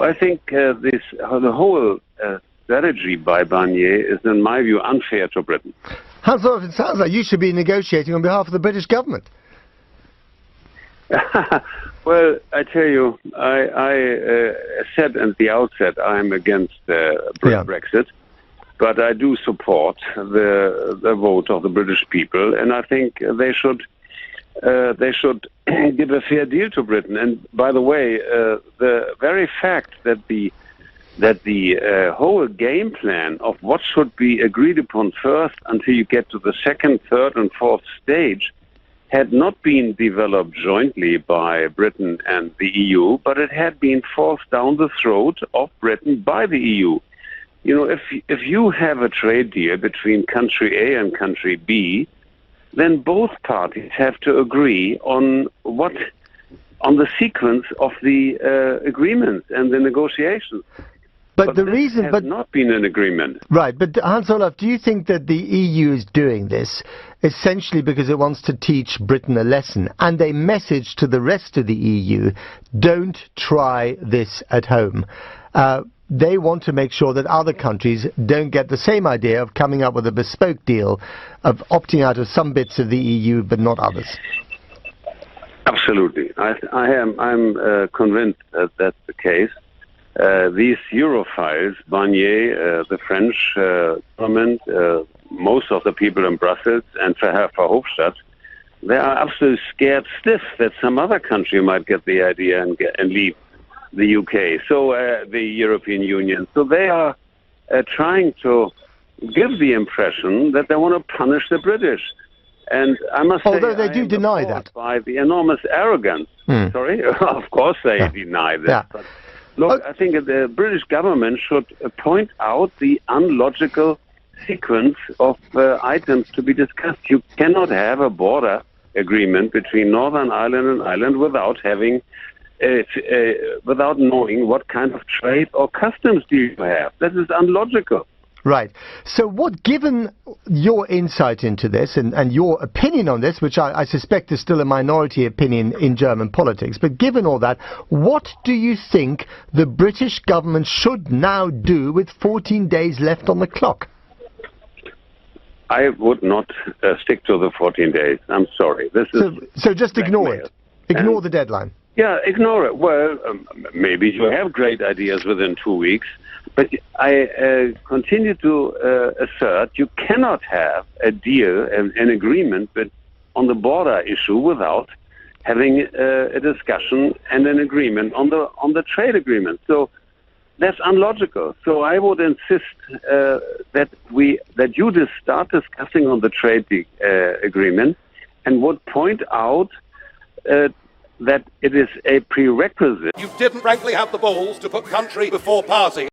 I think the whole strategy by Barnier is, in my view, unfair to Britain. Hans-Olaf, it sounds like you should be negotiating on behalf of the British government. Well, I tell you, I said at the outset I'm against Brexit, but I do support the vote of the British people, and I think they should give a fair deal to Britain. And by the way, the very fact that the whole game plan of what should be agreed upon first until you get to the second, third, and fourth stage had not been developed jointly by Britain and the EU, but it had been forced down the throat of Britain by the EU. You know, if you have a trade deal between country A and country B, then both parties have to agree on the sequence of the agreements and the negotiations. But the reason has not been an agreement. Right, but Hans-Olaf, do you think that the EU is doing this essentially because it wants to teach Britain a lesson and a message to the rest of the EU, don't try this at home? They want to make sure that other countries don't get the same idea of coming up with a bespoke deal, of opting out of some bits of the EU but not others. Absolutely. I'm convinced that that's the case. These Europhiles, Barnier, the French government, most of the people in Brussels, and Verhofstadt, they are absolutely scared stiff that some other country might get the idea and leave the UK, so the European Union. So they are trying to give the impression that they want to punish the British. And I must say, although they do deny that. By the enormous arrogance. Sorry? Of course they deny that. Yeah. But look, I think the British government should point out the unlogical sequence of items to be discussed. You cannot have a border agreement between Northern Ireland and Ireland without having, without knowing what kind of trade or customs deal you have. That is unlogical. Right. So given your insight into this and your opinion on this, which I suspect is still a minority opinion in German politics, but given all that, what do you think the British government should now do with 14 days left on the clock? I would not stick to the 14 days. I'm sorry. So just ignore it. Ignore the deadline. Yeah, ignore it. Well, maybe you have great ideas within 2 weeks, but I continue to assert you cannot have a deal, an agreement on the border issue without having a discussion and an agreement on the trade agreement. So that's unlogical. So I would insist that you just start discussing on the trade agreement and would point out that it is a prerequisite. You didn't frankly have the balls to put country before party.